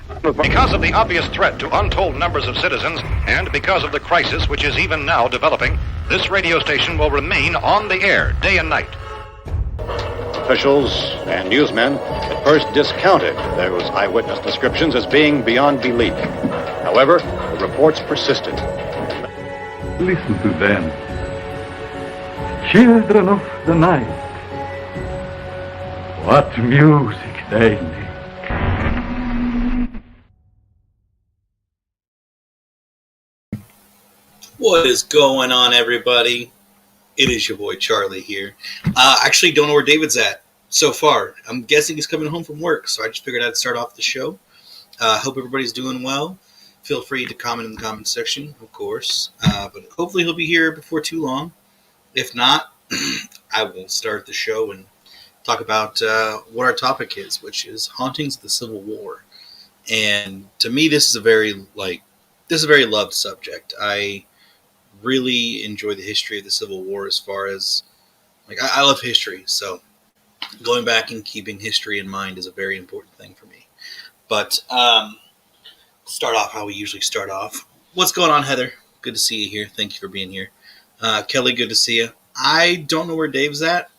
Because of the obvious threat to untold numbers of citizens, and because of the crisis which is even now developing, this radio station will remain on the air day and night. Officials and newsmen at first discounted those eyewitness descriptions as being beyond belief. However, the reports persisted. Listen to them. Children of the night. What music they make. What is going on, everybody? It is your boy Charlie here. Actually, don't know where David's at so far. I'm guessing he's coming home from work, so I just figured I'd start off the show. Hope everybody's doing well. Feel free to comment in the comment section, of course. But hopefully he'll be here before too long. If not, I will start the show and talk about what our topic is, which is Hauntings of the Civil War. And to me, this is a very loved subject. I really enjoy the history of the Civil War as far as, I love history, so going back and keeping history in mind is a very important thing for me. But start off how we usually start off. What's going on, Heather? Good to see you here. Thank you for being here. Kelly, good to see you. I don't know where Dave's at,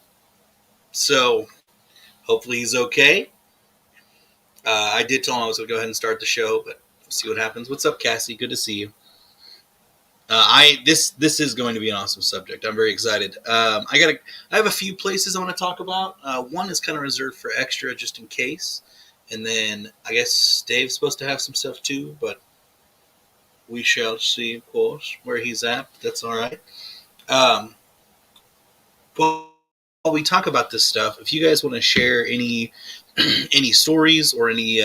so hopefully he's okay. I did tell him I was going to go ahead and start the show, but we'll see what happens. What's up, Cassie? Good to see you. This is going to be an awesome subject. I'm very excited. I have a few places I want to talk about. One is kind of reserved for extra, just in case, and then I guess Dave's supposed to have some stuff too, but we shall see, of course, where he's at. That's all right. While we talk about this stuff, if you guys want to share any stories or any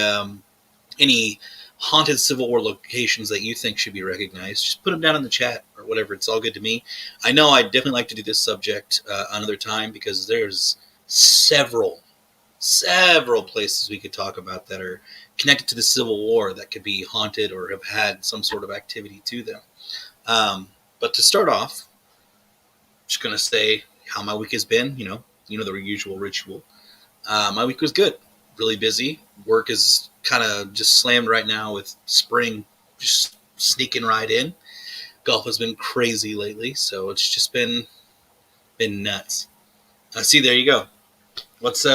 haunted Civil War locations that you think should be recognized, just put them down in the chat or whatever. It's all good to me. I know I'd definitely like to do this subject another time because there's several places we could talk about that are connected to the Civil War that could be haunted or have had some sort of activity to them. But to start off, I'm just going to say how my week has been, you know the usual ritual. My week was good. Really busy. Work is kind of just slammed right now with spring just sneaking right in. Golf has been crazy lately, so it's just been nuts. See, there you go. What's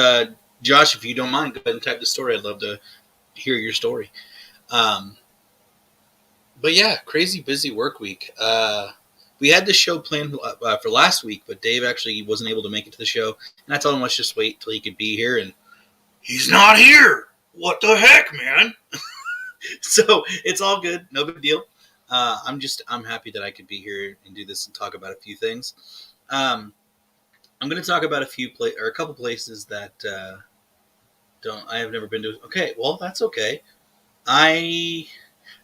Josh, if you don't mind, go ahead and type the story. I'd love to hear your story. But yeah, crazy busy work week. We had this show planned for last week, but Dave actually wasn't able to make it to the show, and I told him let's just wait till he could be here, and he's not here. What the heck, man? So it's all good. No big deal. I'm happy that I could be here and do this and talk about a few things. I'm going to talk about a couple places that I have never been to. Okay, well, that's okay. I've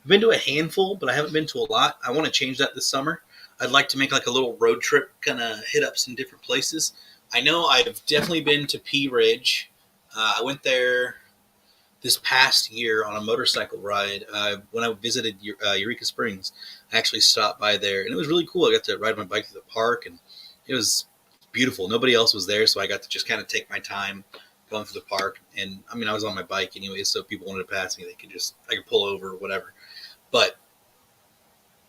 been to a handful, but I haven't been to a lot. I want to change that this summer. I'd like to make like a little road trip, kind of hit up some different places. I know I've definitely been to Pea Ridge. I went there this past year on a motorcycle ride. When I visited Eureka Springs, I actually stopped by there, and it was really cool. I got to ride my bike through the park, and it was beautiful. Nobody else was there, so I got to just kind of take my time going through the park. And I mean, I was on my bike anyway, so if people wanted to pass me, I could pull over or whatever. But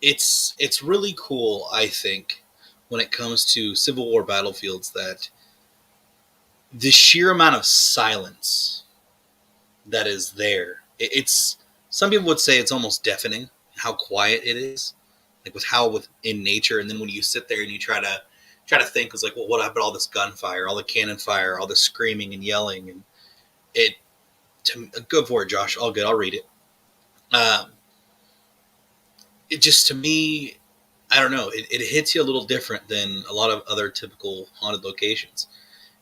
it's really cool, I think, when it comes to Civil War battlefields, that the sheer amount of silence that is there. It's some people would say it's almost deafening how quiet it is, like in nature. And then when you sit there and you try to think, it's like, well, what happened? All this gunfire, all the cannon fire, all the screaming and yelling, and go for it, Josh. All good. I'll read it. It just, to me, I don't know. It hits you a little different than a lot of other typical haunted locations.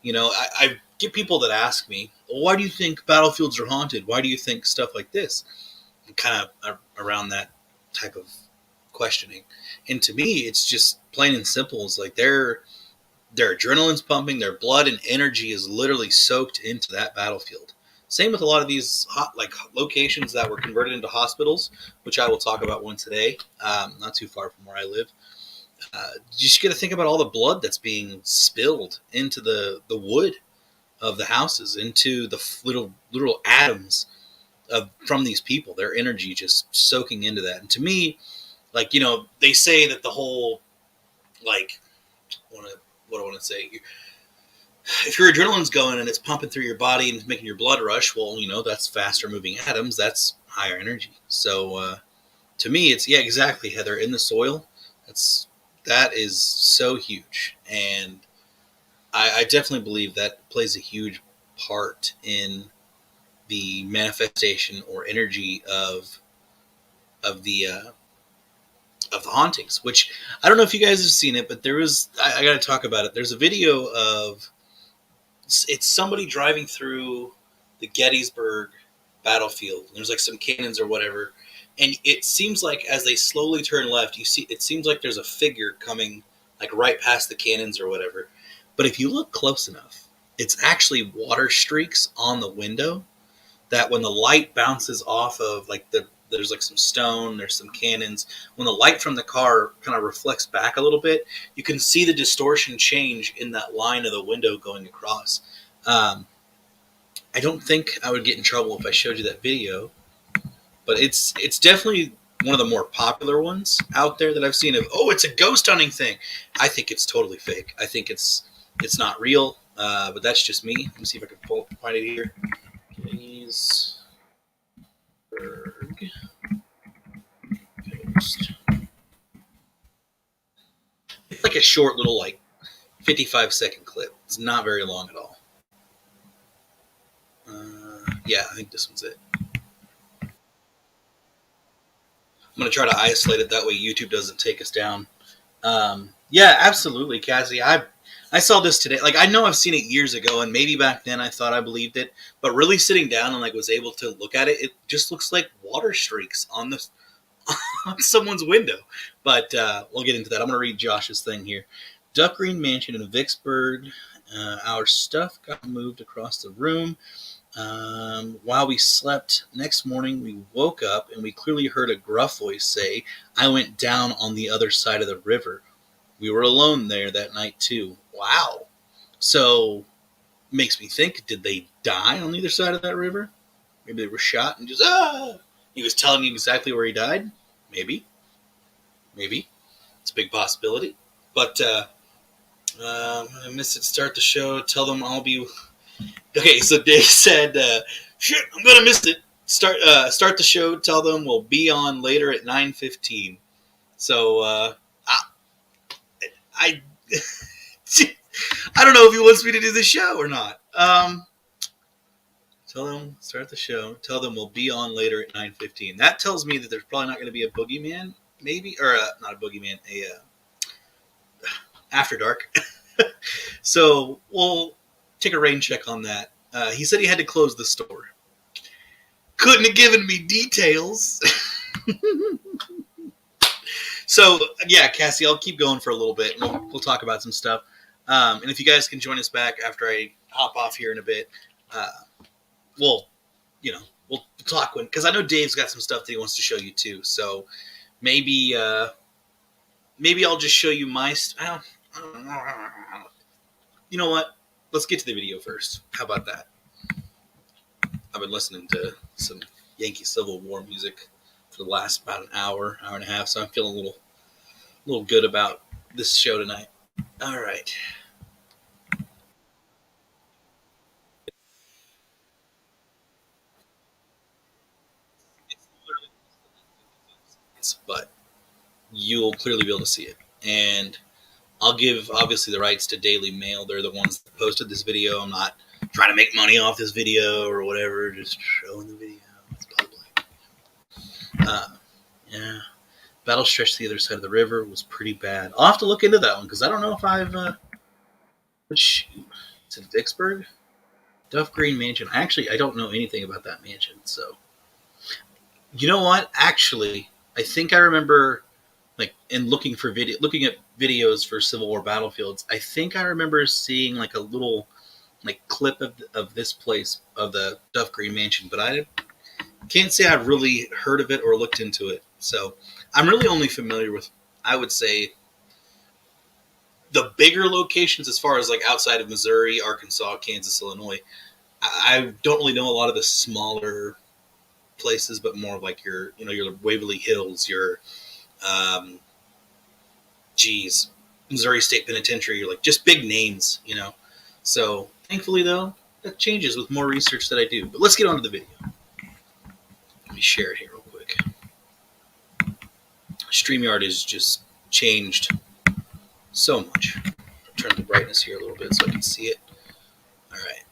I get people that ask me, well, why do you think battlefields are haunted? Why do you think stuff like this? And kind of around that type of questioning. And to me, it's just plain and simple. It's like their adrenaline's pumping, their blood and energy is literally soaked into that battlefield. Same with a lot of these locations that were converted into hospitals, which I will talk about one today, not too far from where I live. You just got to think about all the blood that's being spilled into the wood of the houses, into the little atoms from these people, their energy just soaking into that. And to me, like, they say that the whole, like, what I want to say, if your adrenaline's going and it's pumping through your body and it's making your blood rush, well, that's faster moving atoms, that's higher energy. So to me, it's, yeah, exactly, Heather, in the soil, that is so huge. And I definitely believe that plays a huge part in the manifestation or energy of the hauntings. Which, I don't know if you guys have seen it, but there was, I got to talk about it. There's a video of, it's somebody driving through the Gettysburg battlefield. There's like some cannons or whatever, and it seems like as they slowly turn left, it seems like there's a figure coming like right past the cannons or whatever. But if you look close enough, it's actually water streaks on the window that when the light bounces off of, like, there's like some stone, there's some cannons, when the light from the car kind of reflects back a little bit, you can see the distortion change in that line of the window going across. I don't think I would get in trouble if I showed you that video, but it's definitely one of the more popular ones out there that I've seen of, oh, it's a ghost hunting thing. I think it's totally fake. I think it's not real, but that's just me. Let me see if I can find it here. Gettysburg Ghost. It's like a short little, like, 55-second clip. It's not very long at all. Yeah, I think this one's it. I'm going to try to isolate it. That way YouTube doesn't take us down. Yeah, absolutely, Cassie. I saw this today. Like, I know I've seen it years ago, and maybe back then I thought I believed it. But really sitting down and, like, was able to look at it, it just looks like water streaks on the on someone's window. But we'll get into that. I'm going to read Josh's thing here. Duck Green Mansion in Vicksburg. Our stuff got moved across the room. While we slept, next morning we woke up and we clearly heard a gruff voice say, "I went down on the other side of the river." We were alone there that night too. Wow. So, makes me think, did they die on the other side of that river? Maybe they were shot and just, he was telling you exactly where he died? Maybe. It's a big possibility. But, I missed it. Start the show. Tell them I'll be... Okay, so Dave said, shit, I'm going to miss it. Start the show. Tell them we'll be on later at 9:15. So, I don't know if he wants me to do the show or not. Tell them, start the show. Tell them we'll be on later at 9:15. That tells me that there's probably not going to be a Boogeyman, maybe, or not a Boogeyman, After Dark. So we'll take a rain check on that. He said he had to close the store. Couldn't have given me details. So, yeah, Cassie, I'll keep going for a little bit, and we'll talk about some stuff. And if you guys can join us back after I hop off here in a bit, we'll talk because I know Dave's got some stuff that he wants to show you too. So maybe I'll just show you my. You know what? Let's get to the video first. How about that? I've been listening to some Yankee Civil War music for the last about an hour and a half, so I'm feeling a little good about this show tonight. All right. But you'll clearly be able to see it. And I'll give, obviously, the rights to Daily Mail. They're the ones that posted this video. I'm not trying to make money off this video or whatever, just showing the video. It's public. Yeah. Battle stretched to the other side of the river was pretty bad. I'll have to look into that one, because I don't know if I've... It's in Vicksburg? Duff Green Mansion. Actually, I don't know anything about that mansion, so... You know what? Actually, I think I remember... in looking at videos for Civil War battlefields, I think I remember seeing a little clip of this place, of the Duff Green Mansion, but I can't say I've really heard of it or looked into it. So I'm really only familiar with, I would say, the bigger locations as far as outside of Missouri, Arkansas, Kansas, Illinois. I don't really know a lot of the smaller places, but more like your Waverly Hills, your Missouri State Penitentiary. You're like just big names, So thankfully, though, that changes with more research that I do. But let's get on to the video. Let me share it here real quick. StreamYard has just changed so much. I'll turn the brightness here a little bit so I can see it. All right.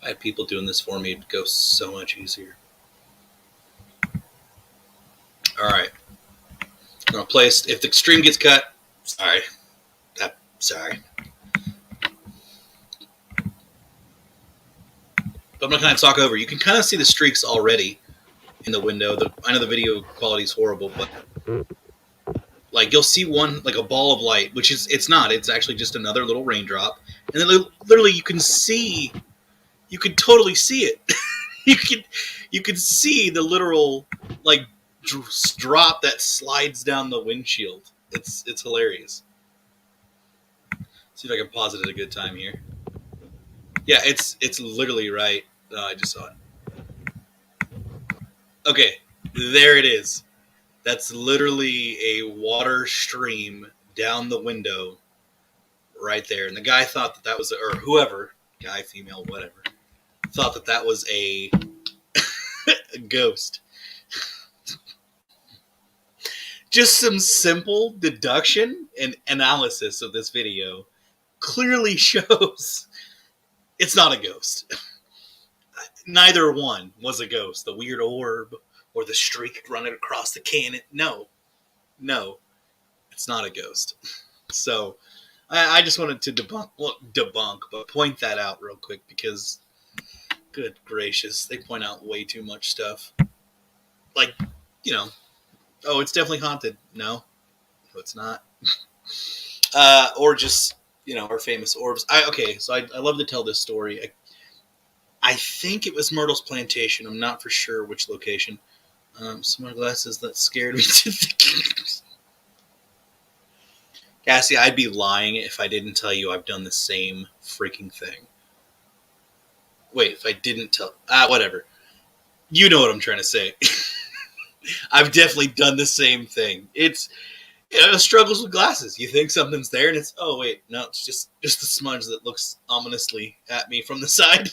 I had people doing this for me. It'd go so much easier. All right. I'm going to place, if the stream gets cut, sorry. Sorry. But I'm not going to talk over. You can kind of see the streaks already in the window. I know the video quality is horrible, but like you'll see one, like a ball of light, which it's not. It's actually just another little raindrop. And then literally you can totally see it. you can see the literal like drop that slides down the windshield. It's hilarious. See if I can pause it at a good time here. Yeah, it's literally right. I just saw it. Okay, there it is. That's literally a water stream down the window right there. And the guy thought that was, or whoever, guy, female, whatever, thought that was a ghost. Just some simple deduction and analysis of this video clearly shows it's not a ghost. Neither one was a ghost. The weird orb or the streak running across the cannon. No, it's not a ghost. So I just wanted to debunk, but point that out real quick because, good gracious, they point out way too much stuff. Like, oh, it's definitely haunted. No, it's not. Or just, our famous orbs. So I love to tell this story. I think it was Myrtle's Plantation. I'm not for sure which location. Some glasses that scared me to think. Cassie, I'd be lying if I didn't tell you I've done the same freaking thing. Wait, if I didn't tell... whatever. You know what I'm trying to say. I've definitely done the same thing. It's struggles with glasses. You think something's there, and it's, oh, wait, no, it's just the smudge that looks ominously at me from the side.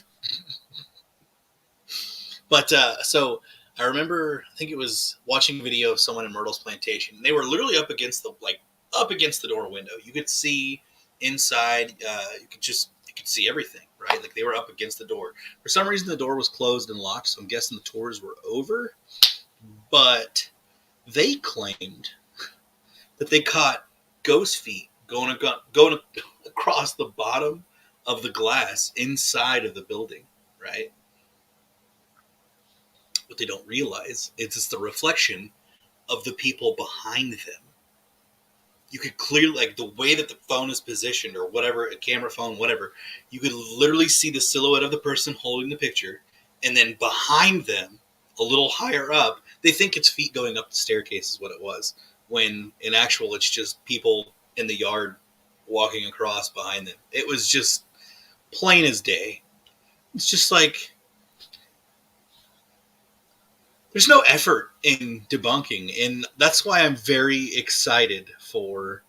But, so, I remember, I think it was watching a video of someone in Myrtle's Plantation. They were literally up against the door window. You could see inside, you could see everything, right? Like, they were up against the door. For some reason, the door was closed and locked, so I'm guessing the tours were over. But they claimed that they caught ghost feet going across the bottom of the glass inside of the building, right? What they don't realize is it's the reflection of the people behind them. You could clearly, like the way that the phone is positioned or whatever, a camera phone, whatever, you could literally see the silhouette of the person holding the picture. And then behind them, a little higher up, they think it's feet going up the staircase is what it was. When in actual, it's just people in the yard walking across behind them. It was just plain as day. It's just like, there's no effort in debunking. And that's why I'm very excited for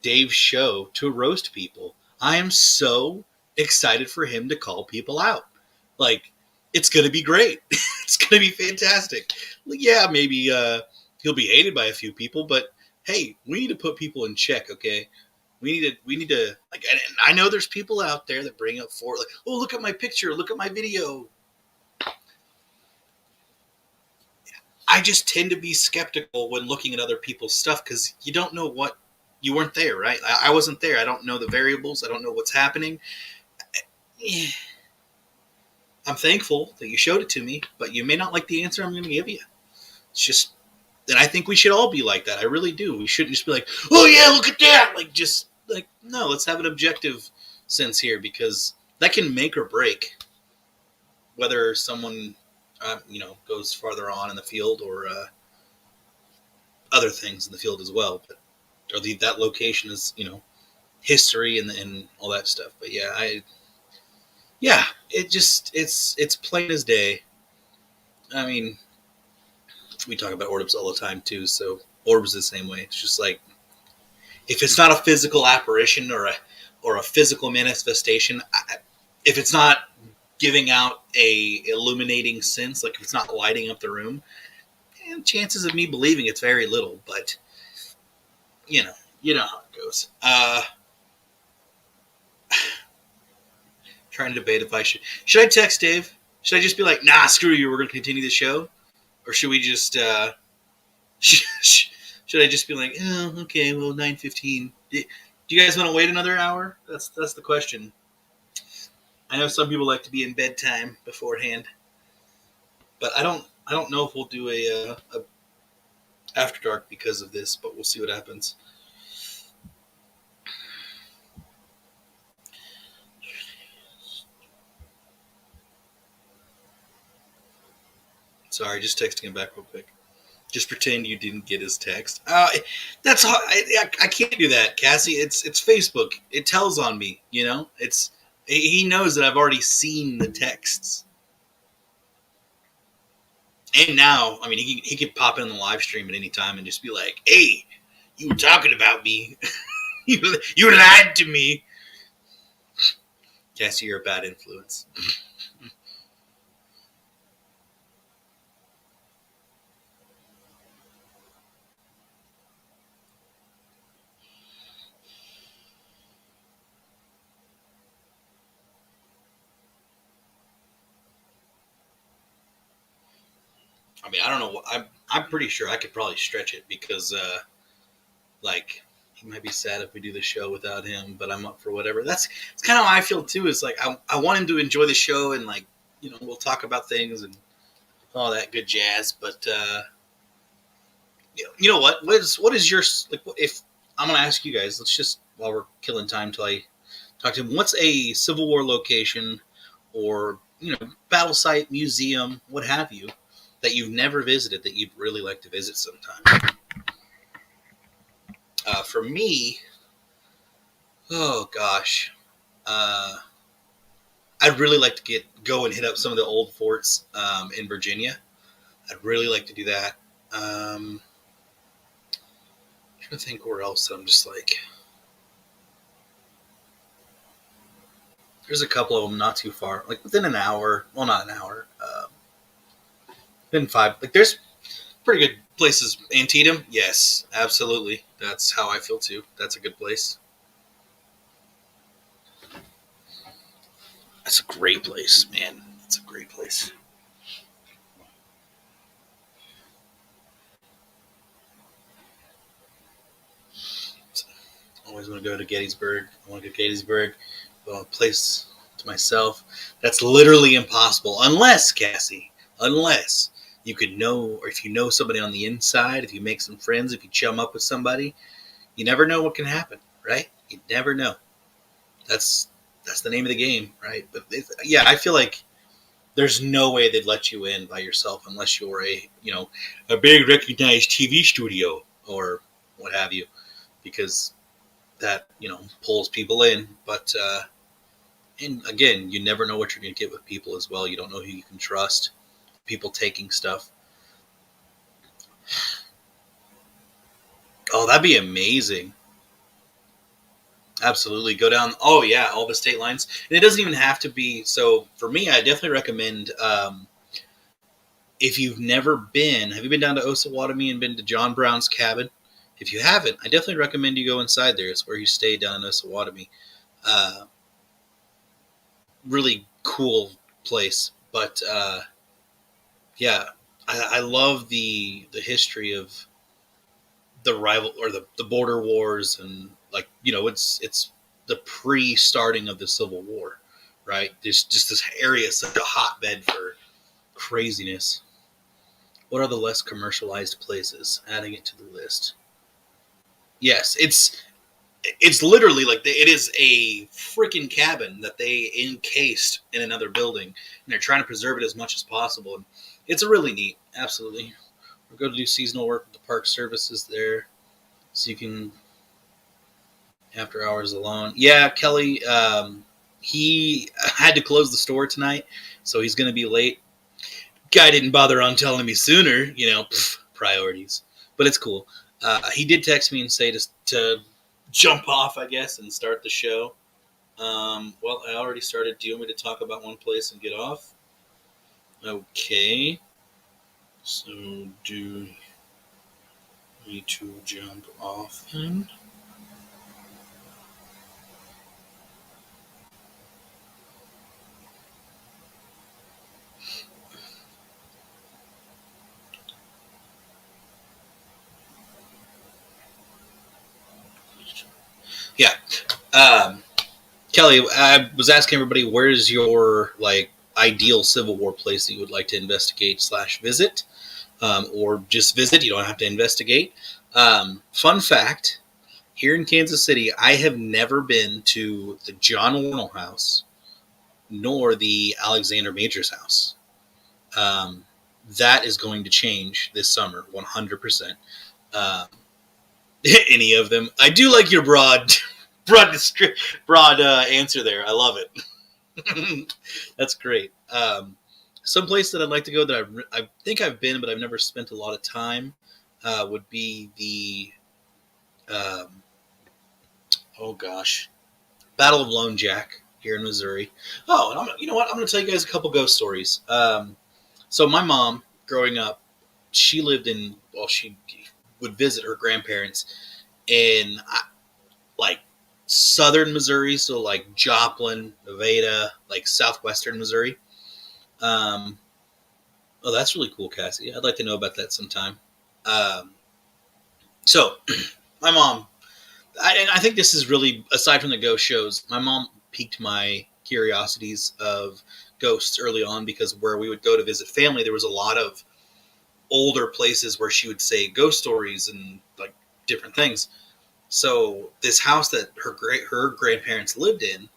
Dave's show to roast people. I am so excited for him to call people out. Like, it's going to be great. It's going to be fantastic. Yeah, maybe he'll be hated by a few people, but hey, we need to put people in check, okay? We need to like, and I know there's people out there that bring up like, oh, look at my picture, look at my video. I just tend to be skeptical when looking at other people's stuff because you don't know you weren't there, right? I wasn't there. I don't know the variables. I don't know what's happening. Yeah. I'm thankful that you showed it to me, but you may not like the answer I'm going to give you. It's just, and I think we should all be like that. I really do. We shouldn't just be like, oh yeah, look at that. No, let's have an objective sense here because that can make or break whether someone, goes farther on in the field or other things in the field as well. But or that location is, history and all that stuff. But yeah, it's plain as day. I mean, we talk about orbs all the time too, so orbs the same way. It's just like, if it's not a physical apparition or a physical manifestation, if it's not giving out a illuminating sense, like if it's not lighting up the room, and chances of me believing it's very little. But you know how it goes. Trying to debate if I should I text Dave? Should I just be like, nah, screw you, we're going to continue the show, or should we just should I just be like, oh, okay, well, 9:15. Do you guys want to wait another hour? That's the question. I know some people like to be in bedtime beforehand, but I don't know if we'll do a after dark because of this, but we'll see what happens. Sorry, just texting him back real quick. Just pretend you didn't get his text. That's hard. I can't do that, Cassie. It's Facebook. It tells on me. He knows that I've already seen the texts. And now, I mean, he could pop in the live stream at any time and just be like, "Hey, you were talking about me. you lied to me." Cassie, you're a bad influence. I mean, I don't know. I'm pretty sure I could probably stretch it because, he might be sad if we do the show without him, but I'm up for whatever. It's kind of how I feel too. It's like I want him to enjoy the show, and we'll talk about things and all that good jazz. But you know what? What is your if I'm gonna ask you guys? Let's just, while we're killing time till I talk to him. What's a Civil War location or battle site, museum, what have you, that you've never visited that you'd really like to visit sometime? For me, oh gosh, I'd really like to go and hit up some of the old forts in Virginia. I'd really like to do that. I'm trying to think where else I'm just like. There's a couple of them not too far, like within an hour. Well, not an hour. Within 5. Like there's pretty good places. Antietam, yes, absolutely. That's how I feel too. That's a good place. That's a great place, man. That's a great place. I always want to go to Gettysburg. I want to go to Gettysburg. A place to myself. That's literally impossible. Unless, Cassie, you could know, or if you know somebody on the inside, if you make some friends, if you chum up with somebody, you never know what can happen, right? You never know. That's the name of the game, right? But I feel like there's no way they'd let you in by yourself unless you're a big recognized TV studio or what have you, because that pulls people in. But and again, you never know what you're going to get with people as well. You don't know who you can trust. People taking stuff. Oh, that'd be amazing. Absolutely. Go down. Oh, yeah. All the state lines. And it doesn't even have to be. So for me, I definitely recommend, if you've never been, have you been down to Osawatomie and been to John Brown's cabin? If you haven't, I definitely recommend you go inside there. It's where he stayed down in Osawatomie. Really cool place. But, yeah, I love the history of the rival or the border wars, and it's the pre-starting of the Civil War, right? There's just this area is such a hotbed for craziness. What are the less commercialized places? Adding it to the list. Yes, it's literally like it is a freaking cabin that they encased in another building, and they're trying to preserve it as much as possible. And it's really neat, absolutely. We're going to do seasonal work with the park services there, so you can after hours alone. Yeah, Kelly. he had to close the store tonight, so he's going to be late. Guy didn't bother on telling me sooner, priorities. But it's cool. He did text me and say to jump off, I guess, and start the show. Well, I already started. Do you want me to talk about one place and get off? Okay. So, do me to jump off then? Yeah. Kelly, I was asking everybody, where's your ideal Civil War place that you would like to investigate / visit, or just visit? You don't have to investigate. Fun fact: here in Kansas City, I have never been to the John Warnell House nor the Alexander Majors House. That is going to change this summer, 100%. Any of them. I do like your broad answer there. I love it. That's great. Some place that I'd like to go that I think I've been, but I've never spent a lot of time, would be the Battle of Lone Jack here in Missouri. Oh, and you know what? I'm going to tell you guys a couple ghost stories. So my mom, growing up, she lived she would visit her grandparents in southern Missouri, so Joplin, Nevada, southwestern Missouri. Oh, that's really cool, Cassie. I'd like to know about that sometime. So my mom, I think this is really, aside from the ghost shows, my mom piqued my curiosities of ghosts early on, because where we would go to visit family, there was a lot of older places where she would say ghost stories and different things. So this house that her grandparents lived in,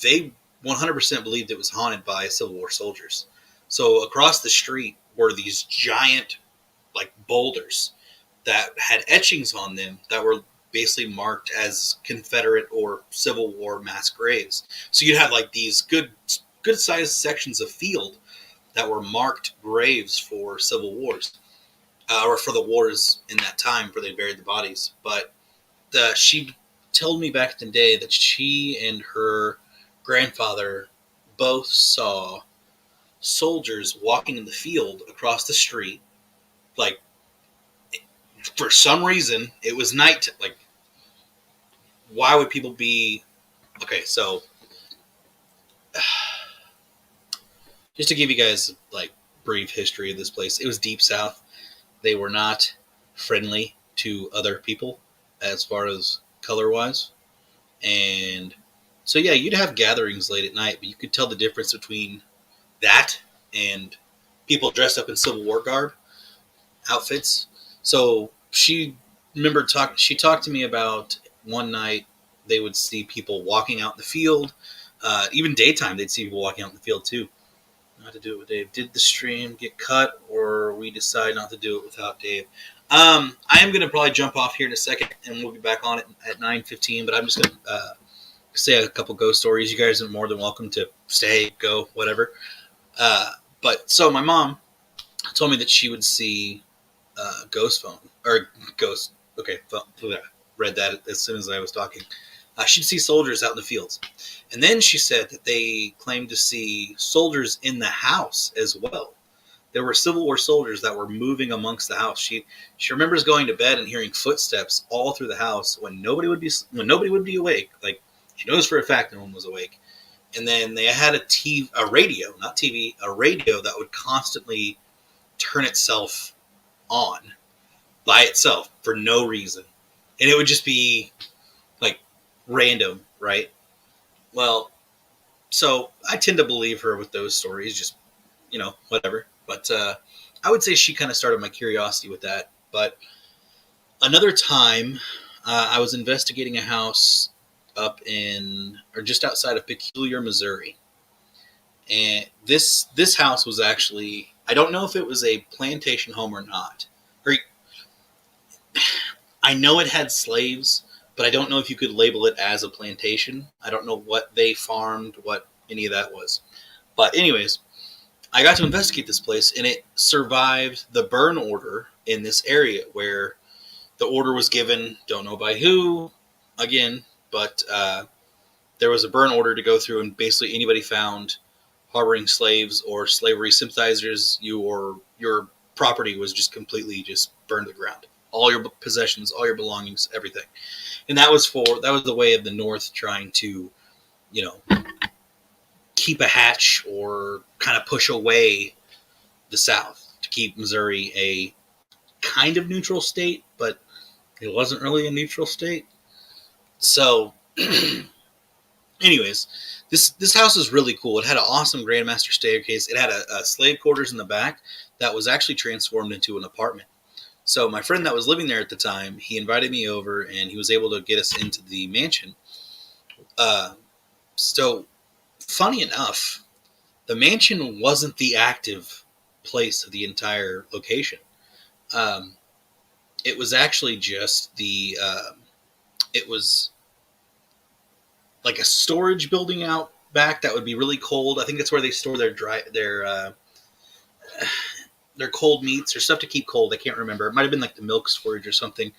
they 100% believed it was haunted by Civil War soldiers. So across the street were these giant boulders that had etchings on them that were basically marked as Confederate or Civil War mass graves. So you'd have these good sized sections of field that were marked graves for Civil Wars, or for the wars in that time where they buried the bodies. But she told me back in the day that she and her grandfather both saw soldiers walking in the field across the street. For some reason, it was night. Why would people be... Okay, so... just to give you guys brief history of this place, it was Deep South. They were not friendly to other people as far as color-wise. And so, yeah, you'd have gatherings late at night, but you could tell the difference between that and people dressed up in Civil War garb outfits. So she talked to me about one night they would see people walking out in the field. Even daytime, they'd see people walking out in the field, too. Not to do it with Dave. Did the stream get cut, or we decide not to do it without Dave? I am going to probably jump off here in a second, and we'll be back on it at 9:15. But I'm just going to say a couple ghost stories. You guys are more than welcome to stay, go, whatever. But so my mom told me that she would see ghost phone or ghost. Okay, read that as soon as I was talking. She'd see soldiers out in the fields. And then she said that they claimed to see soldiers in the house as well. There were Civil War soldiers that were moving amongst the house. She remembers going to bed and hearing footsteps all through the house when nobody would be awake. She knows for a fact no one was awake. And then they had a radio that would constantly turn itself on by itself for no reason. And it would just be random, right? Well, so I tend to believe her with those stories, just, whatever. But I would say she kind of started my curiosity with that. But another time, I was investigating a house up just outside of Peculiar, Missouri. And this house was actually, I don't know if it was a plantation home or not. I know it had slaves, but I don't know if you could label it as a plantation. I don't know what they farmed, what any of that was. But anyways, I got to investigate this place, and it survived the burn order in this area where the order was given, don't know by who, again, but there was a burn order to go through, and basically anybody found harboring slaves or slavery sympathizers, your property was just completely just burned to the ground. All your possessions, all your belongings, everything. And that was the way of the North trying to, keep a hatch or kind of push away the South to keep Missouri a kind of neutral state, but it wasn't really a neutral state. So, anyways, this house is really cool. It had an awesome Grandmaster staircase. It had a slave quarters in the back that was actually transformed into an apartment. So my friend that was living there at the time, he invited me over, and he was able to get us into the mansion. So, funny enough, the mansion wasn't the active place of the entire location. It was actually just it was like a storage building out back that would be really cold. I think that's where they store their cold meats or stuff to keep cold. I can't remember. It might have been like the milk storage or something.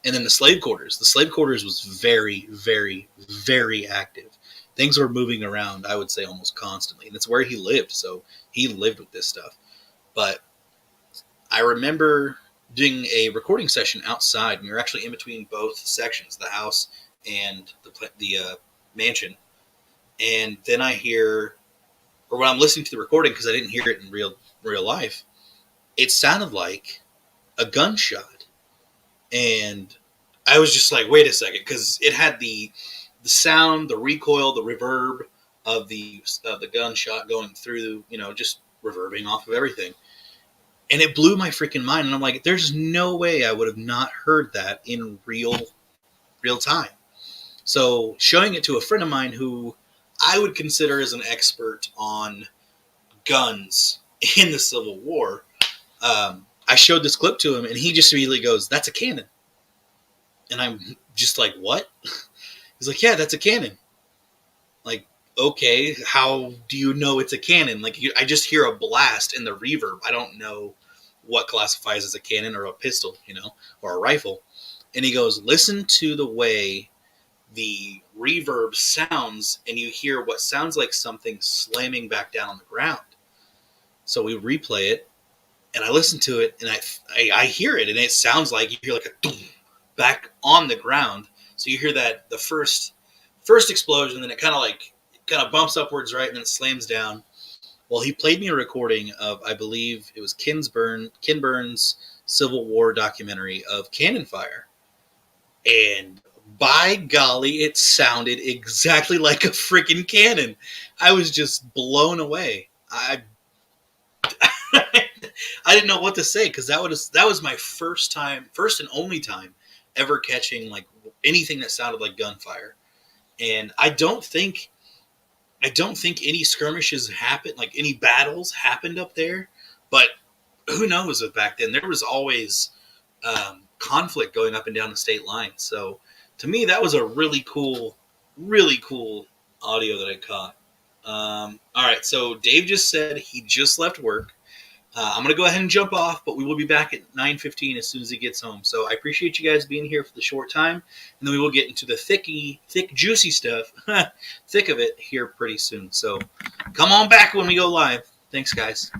And then the slave quarters. The slave quarters was very, very, very active. Things were moving around, I would say, almost constantly. And it's where he lived, so he lived with this stuff. But I remember doing a recording session outside. We were actually in between both sections, the house and the mansion. And then I hear, or when I'm listening to the recording, because I didn't hear it in real life, it sounded like a gunshot. And I was just like, wait a second, because it had the sound, the recoil, the reverb of the gunshot going through, just reverbing off of everything. And it blew my freaking mind. And I'm like, there's no way I would have not heard that in real time. So showing it to a friend of mine who I would consider as an expert on guns in the Civil War, I showed this clip to him, and he just immediately goes, "That's a cannon." And I'm just like, what? He's like, "Yeah, that's a cannon." Like, okay, how do you know it's a cannon? Like, I just hear a blast in the reverb. I don't know what classifies as a cannon or a pistol, or a rifle. And he goes, listen to the way the reverb sounds, and you hear what sounds like something slamming back down on the ground. So we replay it, and I listen to it, and I hear it, and it sounds like you hear like a boom back on the ground. So you hear that the first explosion, then it kind of bumps upwards, right, and then it slams down. Well, he played me a recording of, I believe it was Ken Burns' Civil War documentary of cannon fire, and by golly, it sounded exactly like a freaking cannon. I was just blown away. I didn't know what to say, because that was my first and only time ever catching like anything that sounded like gunfire. And I don't think any skirmishes happened, like any battles happened up there. But who knows if back then there was always conflict going up and down the state line. So to me, that was a really cool audio that I caught. All right, so Dave just said he just left work. I'm going to go ahead and jump off, but we will be back at 9:15 as soon as he gets home. So I appreciate you guys being here for the short time, and then we will get into the thick, juicy stuff, thick of it here pretty soon. So come on back when we go live. Thanks, guys.